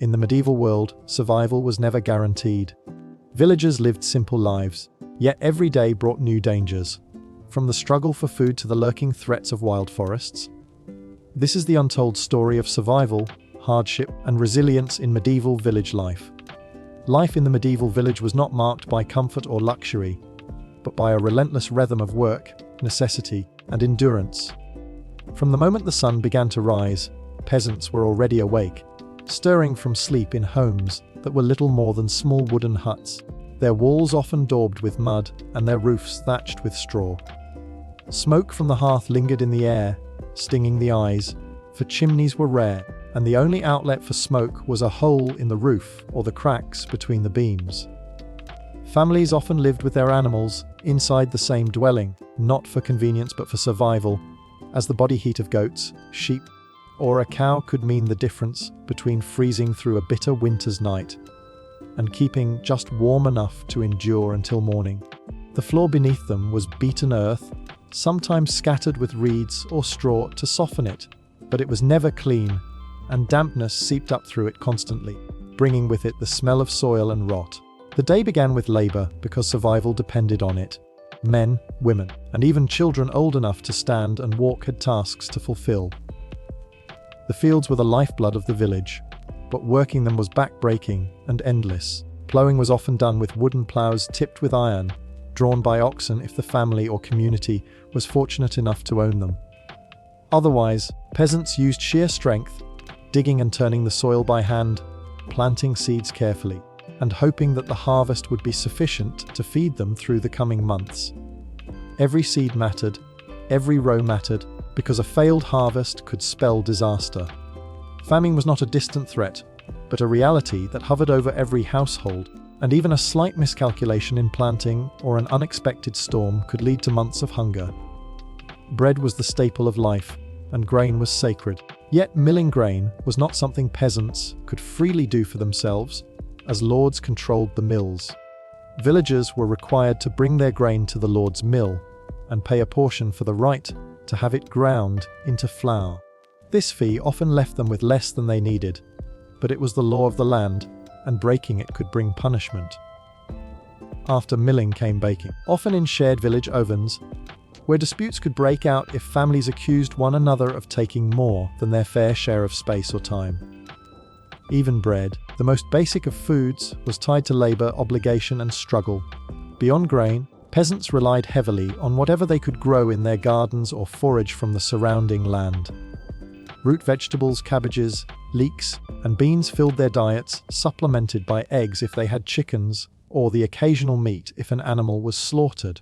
In the medieval world, survival was never guaranteed. Villagers lived simple lives, yet every day brought new dangers, from the struggle for food to the lurking threats of wild forests. This is the untold story of survival, hardship, and resilience in medieval village life. Life in the medieval village was not marked by comfort or luxury, but by a relentless rhythm of work, necessity, and endurance. From the moment the sun began to rise, peasants were already awake, stirring from sleep in homes that were little more than small wooden huts, their walls often daubed with mud and their roofs thatched with straw. Smoke from the hearth lingered in the air, stinging the eyes, for chimneys were rare, and the only outlet for smoke was a hole in the roof or the cracks between the beams. Families often lived with their animals inside the same dwelling, not for convenience but for survival, as the body heat of goats, sheep, or a cow could mean the difference between freezing through a bitter winter's night and keeping just warm enough to endure until morning. The floor beneath them was beaten earth, sometimes scattered with reeds or straw to soften it, but it was never clean, and dampness seeped up through it constantly, bringing with it the smell of soil and rot. The day began with labor because survival depended on it. Men, women, and even children old enough to stand and walk had tasks to fulfill. The fields were the lifeblood of the village, but working them was back-breaking and endless. Plowing was often done with wooden plows tipped with iron, drawn by oxen if the family or community was fortunate enough to own them. Otherwise, peasants used sheer strength, digging and turning the soil by hand, planting seeds carefully, and hoping that the harvest would be sufficient to feed them through the coming months. Every seed mattered, every row mattered, because a failed harvest could spell disaster. Famine was not a distant threat, but a reality that hovered over every household, and even a slight miscalculation in planting or an unexpected storm could lead to months of hunger. Bread was the staple of life, and grain was sacred. Yet milling grain was not something peasants could freely do for themselves, as lords controlled the mills. Villagers were required to bring their grain to the lord's mill and pay a portion for the right to have it ground into flour. This fee often left them with less than they needed, but it was the law of the land, and breaking it could bring punishment. After milling came baking, often in shared village ovens, where disputes could break out if families accused one another of taking more than their fair share of space or time. Even bread, the most basic of foods, was tied to labor, obligation, and struggle. Beyond grain, peasants relied heavily on whatever they could grow in their gardens or forage from the surrounding land. Root vegetables, cabbages, leeks, and beans filled their diets, supplemented by eggs if they had chickens, or the occasional meat if an animal was slaughtered.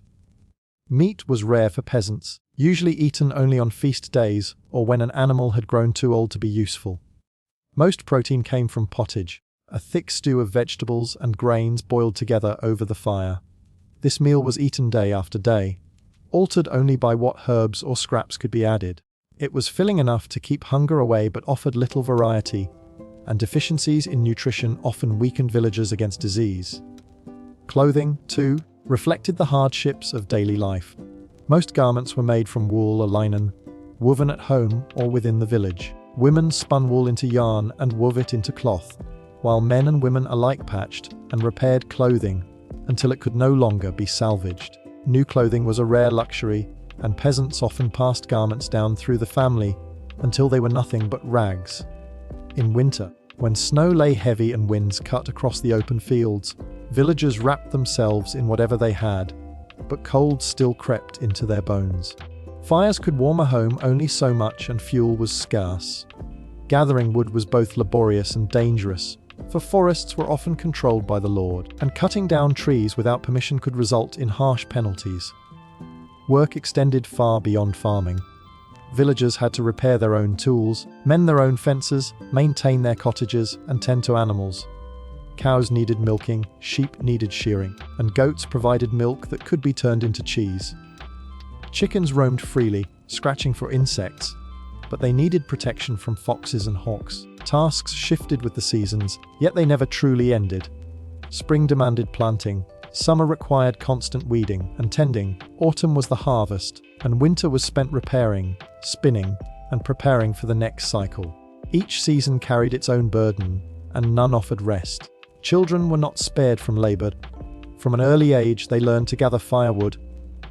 Meat was rare for peasants, usually eaten only on feast days or when an animal had grown too old to be useful. Most protein came from pottage, a thick stew of vegetables and grains boiled together over the fire. This meal was eaten day after day, altered only by what herbs or scraps could be added. It was filling enough to keep hunger away but offered little variety, and deficiencies in nutrition often weakened villagers against disease. Clothing, too, reflected the hardships of daily life. Most garments were made from wool or linen, woven at home or within the village. Women spun wool into yarn and wove it into cloth, while men and women alike patched and repaired clothing until it could no longer be salvaged. New clothing was a rare luxury, and peasants often passed garments down through the family until they were nothing but rags. In winter, when snow lay heavy and winds cut across the open fields, villagers wrapped themselves in whatever they had, but cold still crept into their bones. Fires could warm a home only so much, and fuel was scarce. Gathering wood was both laborious and dangerous, for forests were often controlled by the lord, and cutting down trees without permission could result in harsh penalties. Work extended far beyond farming. Villagers had to repair their own tools, mend their own fences, maintain their cottages, and tend to animals. Cows needed milking, sheep needed shearing, and goats provided milk that could be turned into cheese. Chickens roamed freely, scratching for insects, but they needed protection from foxes and hawks. Tasks shifted with the seasons, yet they never truly ended. Spring demanded planting, summer required constant weeding and tending, autumn was the harvest, and winter was spent repairing, spinning, and preparing for the next cycle. Each season carried its own burden, and none offered rest. Children were not spared from labor. From an early age, they learned to gather firewood,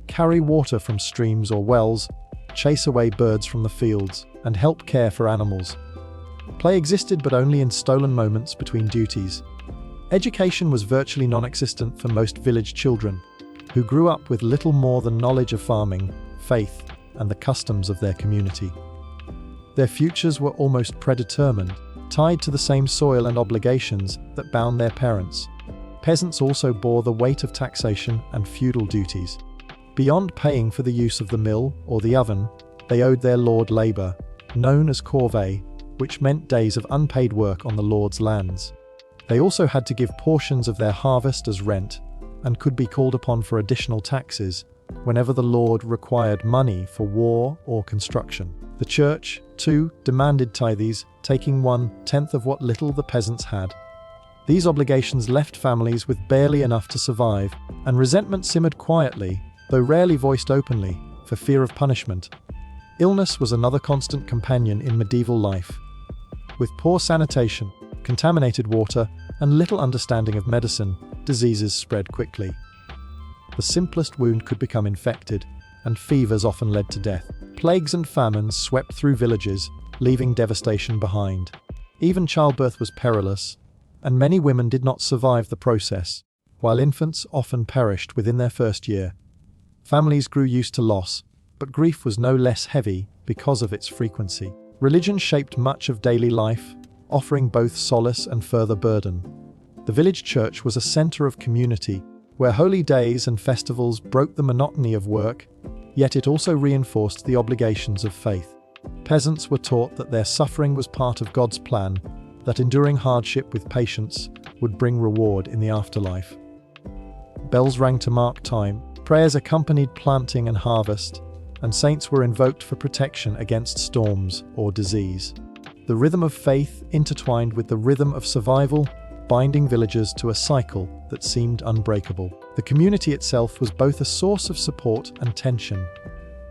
carry water from streams or wells, chase away birds from the fields, and help care for animals. Play existed, but only in stolen moments between duties. Education was virtually non-existent for most village children, who grew up with little more than knowledge of farming, faith, and the customs of their community. Their futures were almost predetermined, tied to the same soil and obligations that bound their parents. Peasants also bore the weight of taxation and feudal duties. Beyond paying for the use of the mill or the oven, they owed their lord labor, known as corvée, which meant days of unpaid work on the lord's lands. They also had to give portions of their harvest as rent, and could be called upon for additional taxes whenever the lord required money for war or construction. The church, too, demanded tithes, taking 1/10 of what little the peasants had. These obligations left families with barely enough to survive, and resentment simmered quietly, though rarely voiced openly, for fear of punishment. Illness was another constant companion in medieval life. With poor sanitation, contaminated water, and little understanding of medicine, diseases spread quickly. The simplest wound could become infected, and fevers often led to death. Plagues and famines swept through villages, leaving devastation behind. Even childbirth was perilous, and many women did not survive the process, while infants often perished within their first year. Families grew used to loss, but grief was no less heavy because of its frequency. Religion shaped much of daily life, offering both solace and further burden. The village church was a center of community, where holy days and festivals broke the monotony of work, yet it also reinforced the obligations of faith. Peasants were taught that their suffering was part of God's plan, that enduring hardship with patience would bring reward in the afterlife. Bells rang to mark time, prayers accompanied planting and harvest, and saints were invoked for protection against storms or disease. The rhythm of faith intertwined with the rhythm of survival, binding villagers to a cycle that seemed unbreakable. The community itself was both a source of support and tension.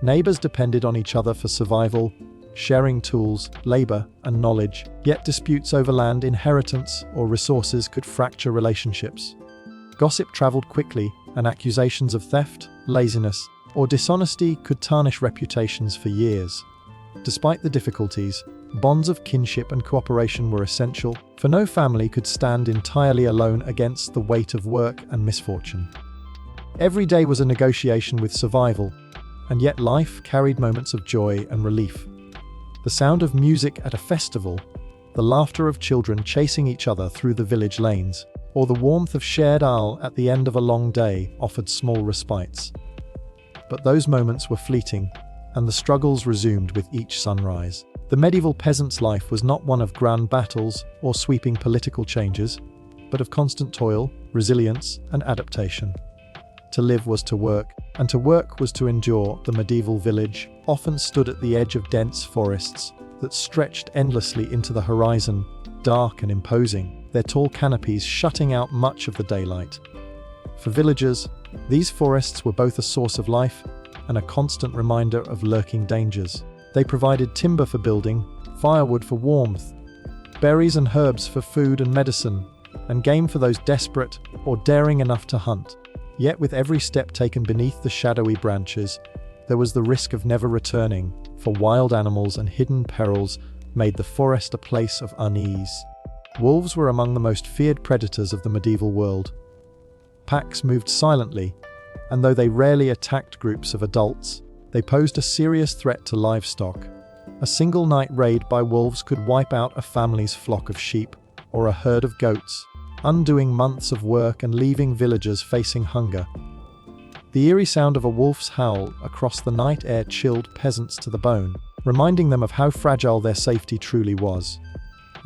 Neighbors depended on each other for survival, sharing tools, labor, and knowledge, yet disputes over land, inheritance, or resources could fracture relationships. Gossip traveled quickly, and accusations of theft, laziness, or dishonesty could tarnish reputations for years. Despite the difficulties, bonds of kinship and cooperation were essential, for no family could stand entirely alone against the weight of work and misfortune. Every day was a negotiation with survival, and yet life carried moments of joy and relief. The sound of music at a festival, the laughter of children chasing each other through the village lanes, or the warmth of shared ale at the end of a long day offered small respites. But those moments were fleeting, and the struggles resumed with each sunrise. The medieval peasant's life was not one of grand battles or sweeping political changes, but of constant toil, resilience, and adaptation. To live was to work, and to work was to endure. The medieval village often stood at the edge of dense forests that stretched endlessly into the horizon, dark and imposing, their tall canopies shutting out much of the daylight. For villagers, these forests were both a source of life and a constant reminder of lurking dangers. They provided timber for building, firewood for warmth, berries and herbs for food and medicine, and game for those desperate or daring enough to hunt. Yet with every step taken beneath the shadowy branches, there was the risk of never returning, for wild animals and hidden perils made the forest a place of unease. Wolves were among the most feared predators of the medieval world. Packs moved silently, and though they rarely attacked groups of adults, they posed a serious threat to livestock. A single night raid by wolves could wipe out a family's flock of sheep or a herd of goats, undoing months of work and leaving villagers facing hunger. The eerie sound of a wolf's howl across the night air chilled peasants to the bone, reminding them of how fragile their safety truly was.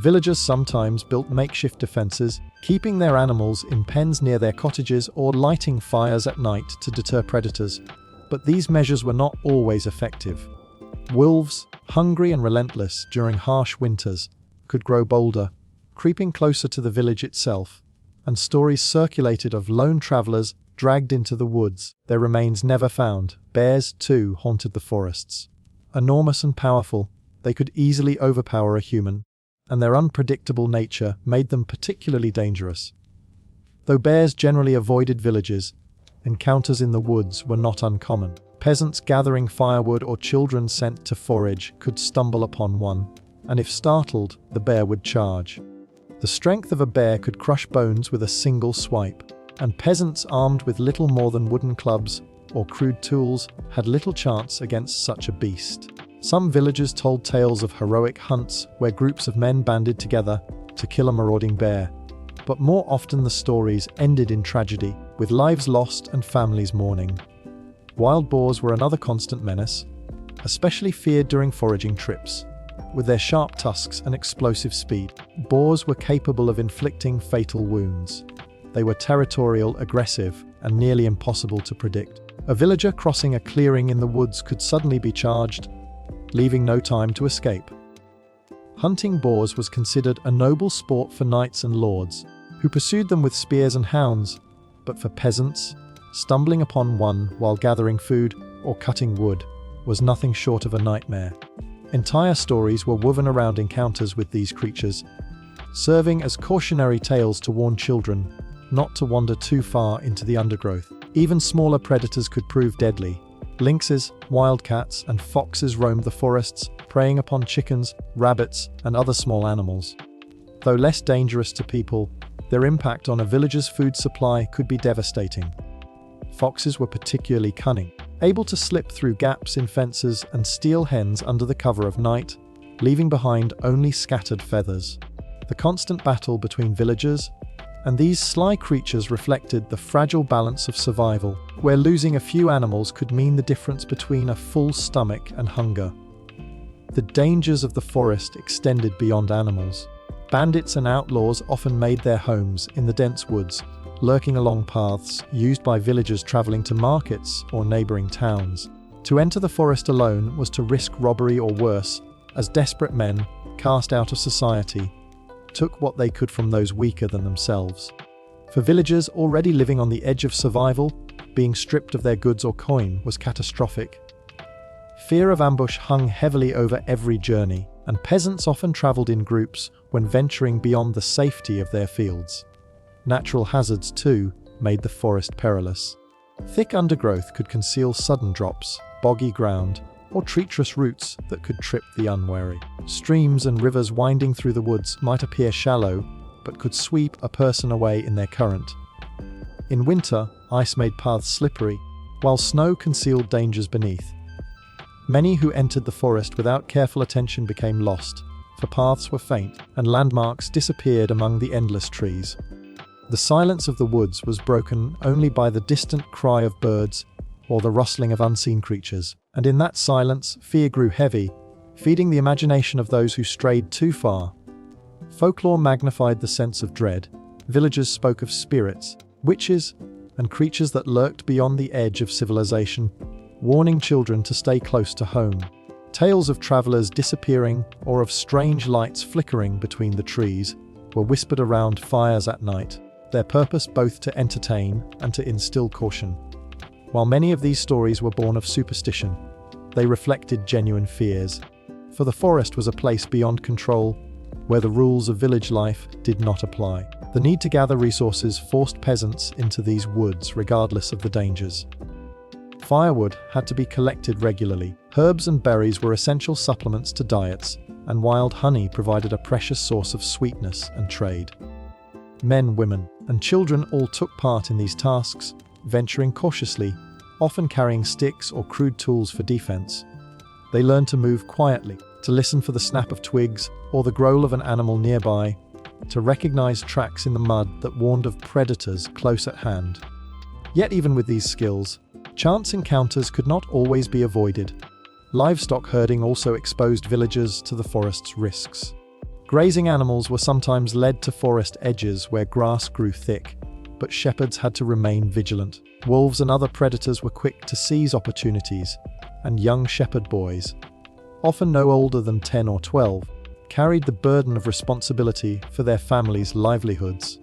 Villagers sometimes built makeshift defenses, keeping their animals in pens near their cottages or lighting fires at night to deter predators. But these measures were not always effective. Wolves, hungry and relentless during harsh winters, could grow bolder, creeping closer to the village itself, and stories circulated of lone travelers dragged into the woods, their remains never found. Bears, too, haunted the forests. Enormous and powerful, they could easily overpower a human, and their unpredictable nature made them particularly dangerous. Though bears generally avoided villages, encounters in the woods were not uncommon. Peasants gathering firewood or children sent to forage could stumble upon one, and if startled, the bear would charge. The strength of a bear could crush bones with a single swipe, and peasants armed with little more than wooden clubs or crude tools had little chance against such a beast. Some villagers told tales of heroic hunts where groups of men banded together to kill a marauding bear, but more often the stories ended in tragedy, with lives lost and families mourning. Wild boars were another constant menace, especially feared during foraging trips. With their sharp tusks and explosive speed, boars were capable of inflicting fatal wounds. They were territorial, aggressive, and nearly impossible to predict. A villager crossing a clearing in the woods could suddenly be charged, leaving no time to escape. Hunting boars was considered a noble sport for knights and lords, who pursued them with spears and hounds, but for peasants, stumbling upon one while gathering food or cutting wood was nothing short of a nightmare. Entire stories were woven around encounters with these creatures, serving as cautionary tales to warn children not to wander too far into the undergrowth. Even smaller predators could prove deadly. Lynxes, wildcats, and foxes roamed the forests, preying upon chickens, rabbits, and other small animals. Though less dangerous to people, their impact on a village's food supply could be devastating. Foxes were particularly cunning, able to slip through gaps in fences and steal hens under the cover of night, leaving behind only scattered feathers. The constant battle between villagers and these sly creatures reflected the fragile balance of survival, where losing a few animals could mean the difference between a full stomach and hunger. The dangers of the forest extended beyond animals. Bandits and outlaws often made their homes in the dense woods, lurking along paths used by villagers traveling to markets or neighboring towns. To enter the forest alone was to risk robbery or worse, as desperate men, cast out of society, took what they could from those weaker than themselves. For villagers already living on the edge of survival, being stripped of their goods or coin was catastrophic. Fear of ambush hung heavily over every journey, and peasants often traveled in groups when venturing beyond the safety of their fields. Natural hazards, too, made the forest perilous. Thick undergrowth could conceal sudden drops, boggy ground, or treacherous roots that could trip the unwary. Streams and rivers winding through the woods might appear shallow, but could sweep a person away in their current. In winter, ice made paths slippery, while snow concealed dangers beneath. Many who entered the forest without careful attention became lost, for paths were faint and landmarks disappeared among the endless trees. The silence of the woods was broken only by the distant cry of birds or the rustling of unseen creatures, and in that silence, fear grew heavy, feeding the imagination of those who strayed too far. Folklore magnified the sense of dread. Villagers spoke of spirits, witches, and creatures that lurked beyond the edge of civilization, warning children to stay close to home. Tales of travelers disappearing or of strange lights flickering between the trees were whispered around fires at night, their purpose both to entertain and to instill caution. While many of these stories were born of superstition, they reflected genuine fears, for the forest was a place beyond control, where the rules of village life did not apply. The need to gather resources forced peasants into these woods regardless of the dangers. Firewood had to be collected regularly. Herbs and berries were essential supplements to diets, and wild honey provided a precious source of sweetness and trade. Men, women, and children all took part in these tasks, venturing cautiously, often carrying sticks or crude tools for defense. They learned to move quietly, to listen for the snap of twigs or the growl of an animal nearby, to recognize tracks in the mud that warned of predators close at hand. Yet even with these skills, chance encounters could not always be avoided. Livestock herding also exposed villagers to the forest's risks. Grazing animals were sometimes led to forest edges where grass grew thick, but shepherds had to remain vigilant. Wolves and other predators were quick to seize opportunities, and young shepherd boys, often no older than 10 or 12, carried the burden of responsibility for their families' livelihoods.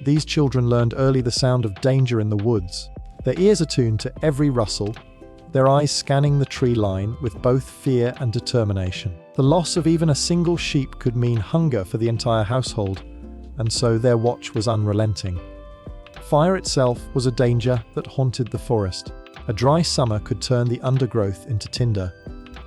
These children learned early the sound of danger in the woods. Their ears attuned to every rustle, their eyes scanning the tree line with both fear and determination. The loss of even a single sheep could mean hunger for the entire household, and so their watch was unrelenting. Fire itself was a danger that haunted the forest. A dry summer could turn the undergrowth into tinder,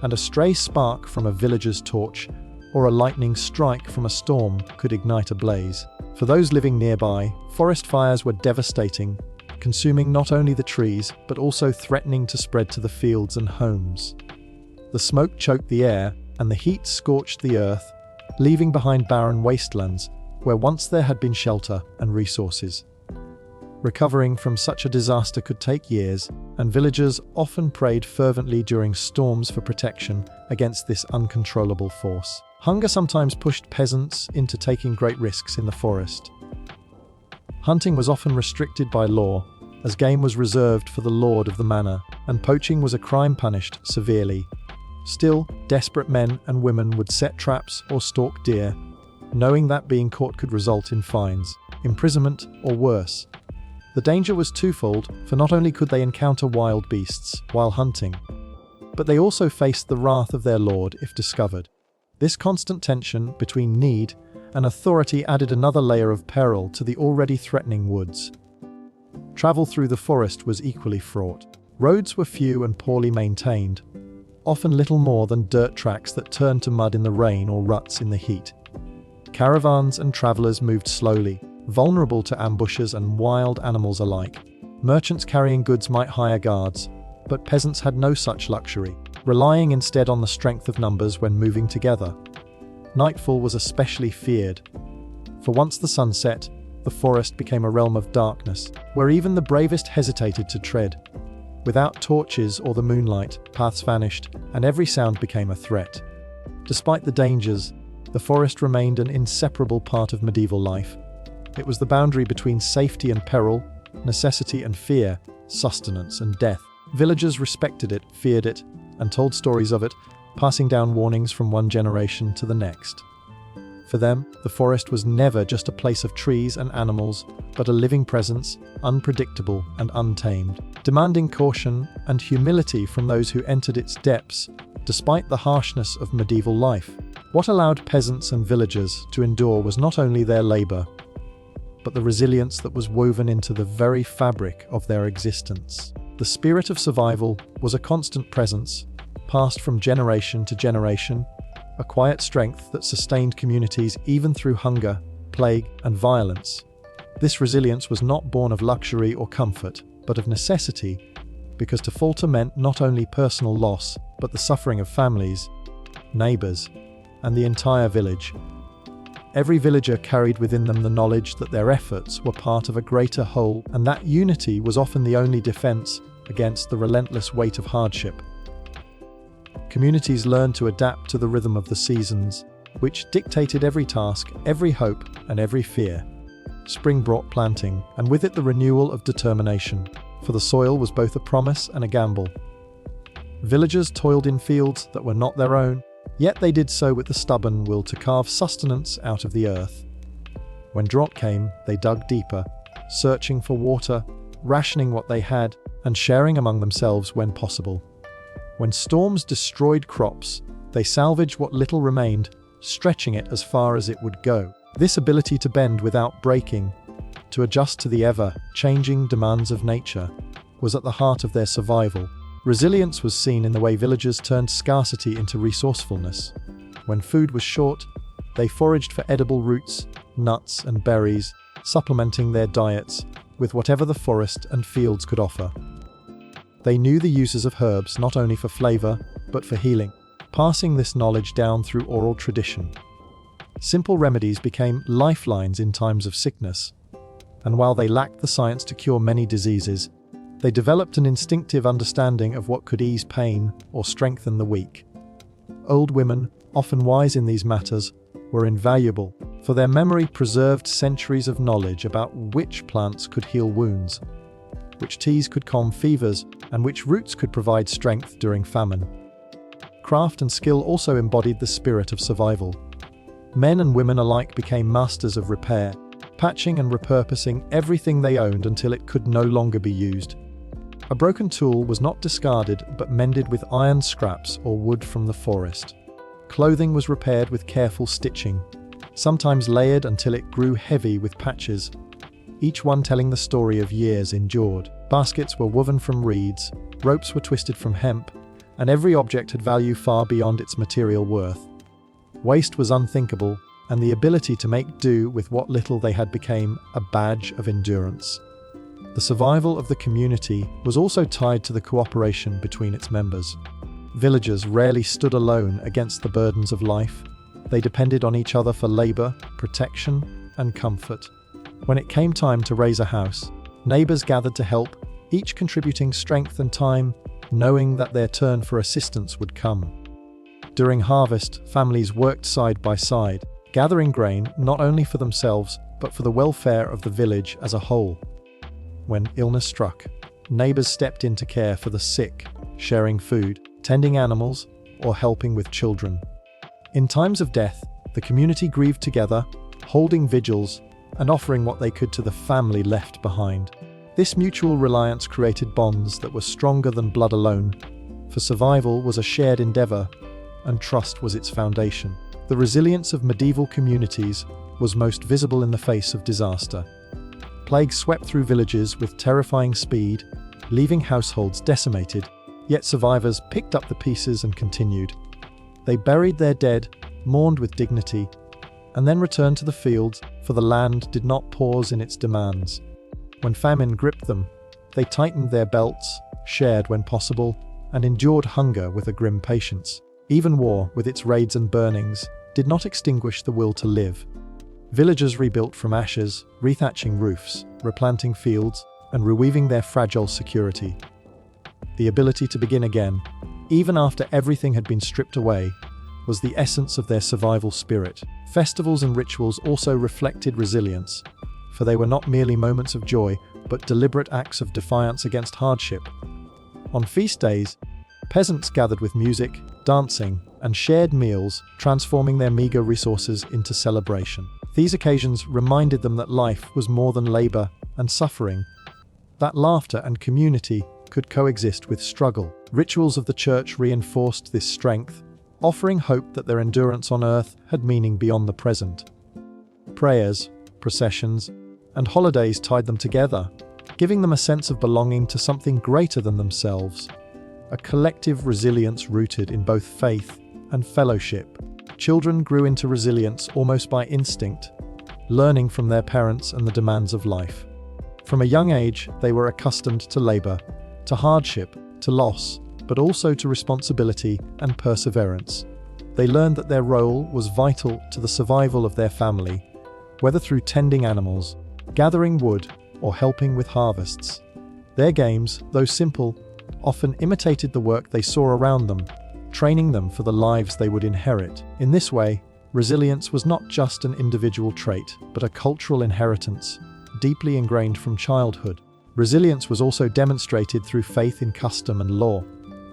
and a stray spark from a villager's torch or a lightning strike from a storm could ignite a blaze. For those living nearby, forest fires were devastating, consuming not only the trees but also threatening to spread to the fields and homes. The smoke choked the air and the heat scorched the earth, leaving behind barren wastelands where once there had been shelter and resources. Recovering from such a disaster could take years, and villagers often prayed fervently during storms for protection against this uncontrollable force. Hunger sometimes pushed peasants into taking great risks in the forest. Hunting was often restricted by law, as game was reserved for the lord of the manor, and poaching was a crime punished severely. Still, desperate men and women would set traps or stalk deer, knowing that being caught could result in fines, imprisonment, or worse. The danger was twofold, for not only could they encounter wild beasts while hunting, but they also faced the wrath of their lord if discovered. This constant tension between need and authority added another layer of peril to the already threatening woods. Travel through the forest was equally fraught. Roads were few and poorly maintained, often little more than dirt tracks that turned to mud in the rain or ruts in the heat. Caravans and travelers moved slowly, vulnerable to ambushes and wild animals alike. Merchants carrying goods might hire guards, but peasants had no such luxury, relying instead on the strength of numbers when moving together. Nightfall was especially feared, for once the sun set, the forest became a realm of darkness, where even the bravest hesitated to tread. Without torches or the moonlight, paths vanished, and every sound became a threat. Despite the dangers, the forest remained an inseparable part of medieval life. It was the boundary between safety and peril, necessity and fear, sustenance and death. Villagers respected it, feared it, and told stories of it, passing down warnings from one generation to the next. For them, the forest was never just a place of trees and animals, but a living presence, unpredictable and untamed, demanding caution and humility from those who entered its depths, despite the harshness of medieval life. What allowed peasants and villagers to endure was not only their labor, but the resilience that was woven into the very fabric of their existence. The spirit of survival was a constant presence, passed from generation to generation, a quiet strength that sustained communities even through hunger, plague, and violence. This resilience was not born of luxury or comfort, but of necessity, because to falter meant not only personal loss, but the suffering of families, neighbors, and the entire village. Every villager carried within them the knowledge that their efforts were part of a greater whole, and that unity was often the only defense against the relentless weight of hardship. Communities learned to adapt to the rhythm of the seasons, which dictated every task, every hope, and every fear. Spring brought planting, and with it the renewal of determination, for the soil was both a promise and a gamble. Villagers toiled in fields that were not their own, yet they did so with the stubborn will to carve sustenance out of the earth. When drought came, they dug deeper, searching for water, rationing what they had, and sharing among themselves when possible. When storms destroyed crops, they salvaged what little remained, stretching it as far as it would go. This ability to bend without breaking, to adjust to the ever-changing demands of nature, was at the heart of their survival. Resilience was seen in the way villagers turned scarcity into resourcefulness. When food was short, they foraged for edible roots, nuts, and berries, supplementing their diets with whatever the forest and fields could offer. They knew the uses of herbs not only for flavor, but for healing, passing this knowledge down through oral tradition. Simple remedies became lifelines in times of sickness, and while they lacked the science to cure many diseases, they developed an instinctive understanding of what could ease pain or strengthen the weak. Old women, often wise in these matters, were invaluable, for their memory preserved centuries of knowledge about which plants could heal wounds, which teas could calm fevers, and which roots could provide strength during famine. Craft and skill also embodied the spirit of survival. Men and women alike became masters of repair, patching and repurposing everything they owned until it could no longer be used. A broken tool was not discarded but mended with iron scraps or wood from the forest. Clothing was repaired with careful stitching, sometimes layered until it grew heavy with patches, each one telling the story of years endured. Baskets were woven from reeds, ropes were twisted from hemp, and every object had value far beyond its material worth. Waste was unthinkable, and the ability to make do with what little they had became a badge of endurance. The survival of the community was also tied to the cooperation between its members. Villagers rarely stood alone against the burdens of life. They depended on each other for labor, protection, and comfort. When it came time to raise a house, neighbors gathered to help, each contributing strength and time, knowing that their turn for assistance would come. During harvest, families worked side by side, gathering grain not only for themselves, but for the welfare of the village as a whole. When illness struck, neighbors stepped in to care for the sick, sharing food, tending animals, or helping with children. In times of death, the community grieved together, holding vigils and offering what they could to the family left behind. This mutual reliance created bonds that were stronger than blood alone, for survival was a shared endeavor, and trust was its foundation. The resilience of medieval communities was most visible in the face of disaster. Plague swept through villages with terrifying speed, leaving households decimated, yet survivors picked up the pieces and continued. They buried their dead, mourned with dignity, and then returned to the fields, for the land did not pause in its demands. When famine gripped them, they tightened their belts, shared when possible, and endured hunger with a grim patience. Even war, with its raids and burnings, did not extinguish the will to live. Villagers rebuilt from ashes, rethatching roofs, replanting fields, and reweaving their fragile security. The ability to begin again, even after everything had been stripped away, was the essence of their survival spirit. Festivals and rituals also reflected resilience, for they were not merely moments of joy, but deliberate acts of defiance against hardship. On feast days, peasants gathered with music, dancing, and shared meals, transforming their meager resources into celebration. These occasions reminded them that life was more than labor and suffering, that laughter and community could coexist with struggle. Rituals of the church reinforced this strength, offering hope that their endurance on earth had meaning beyond the present. Prayers, processions, and holidays tied them together, giving them a sense of belonging to something greater than themselves, a collective resilience rooted in both faith and fellowship. Children grew into resilience almost by instinct, learning from their parents and the demands of life. From a young age, they were accustomed to labor, to hardship, to loss, but also to responsibility and perseverance. They learned that their role was vital to the survival of their family, whether through tending animals, gathering wood, or helping with harvests. Their games, though simple, often imitated the work they saw around them, training them for the lives they would inherit. In this way, resilience was not just an individual trait, but a cultural inheritance, deeply ingrained from childhood. Resilience was also demonstrated through faith in custom and law,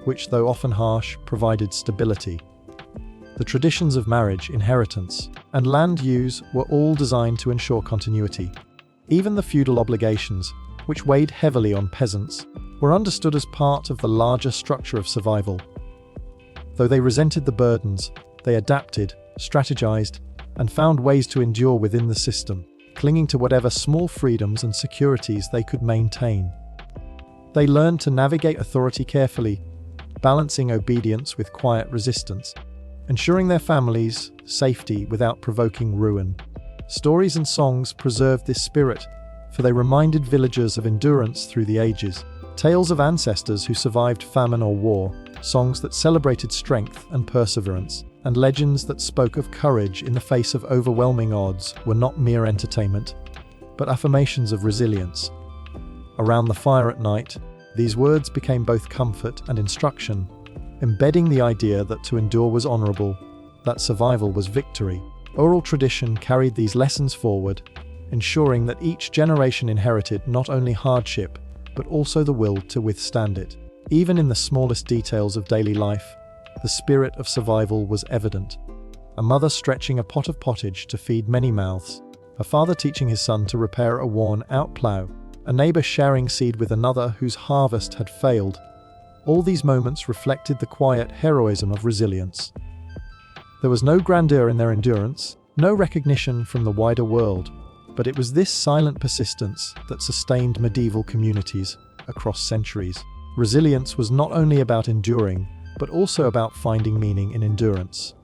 which, though often harsh, provided stability. The traditions of marriage, inheritance, and land use were all designed to ensure continuity. Even the feudal obligations, which weighed heavily on peasants, were understood as part of the larger structure of survival. Though they resented the burdens, they adapted, strategized, and found ways to endure within the system, clinging to whatever small freedoms and securities they could maintain. They learned to navigate authority carefully, balancing obedience with quiet resistance, ensuring their families' safety without provoking ruin. Stories and songs preserved this spirit, for they reminded villagers of endurance through the ages. Tales of ancestors who survived famine or war, songs that celebrated strength and perseverance, and legends that spoke of courage in the face of overwhelming odds were not mere entertainment, but affirmations of resilience. Around the fire at night, these words became both comfort and instruction, embedding the idea that to endure was honorable, that survival was victory. Oral tradition carried these lessons forward, ensuring that each generation inherited not only hardship, but also the will to withstand it. Even in the smallest details of daily life, the spirit of survival was evident. A mother stretching a pot of pottage to feed many mouths, a father teaching his son to repair a worn-out plough, a neighbor sharing seed with another whose harvest had failed. All these moments reflected the quiet heroism of resilience. There was no grandeur in their endurance, no recognition from the wider world, but it was this silent persistence that sustained medieval communities across centuries. Resilience was not only about enduring, but also about finding meaning in endurance.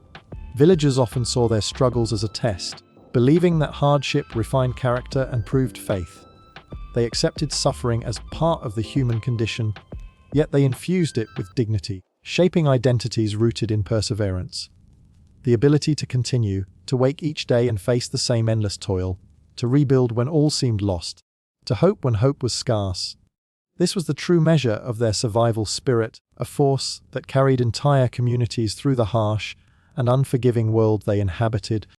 Villagers often saw their struggles as a test, believing that hardship refined character and proved faith. They accepted suffering as part of the human condition, yet they infused it with dignity, shaping identities rooted in perseverance. The ability to continue, to wake each day and face the same endless toil, to rebuild when all seemed lost, to hope when hope was scarce. This was the true measure of their survival spirit, a force that carried entire communities through the harsh and unforgiving world they inhabited.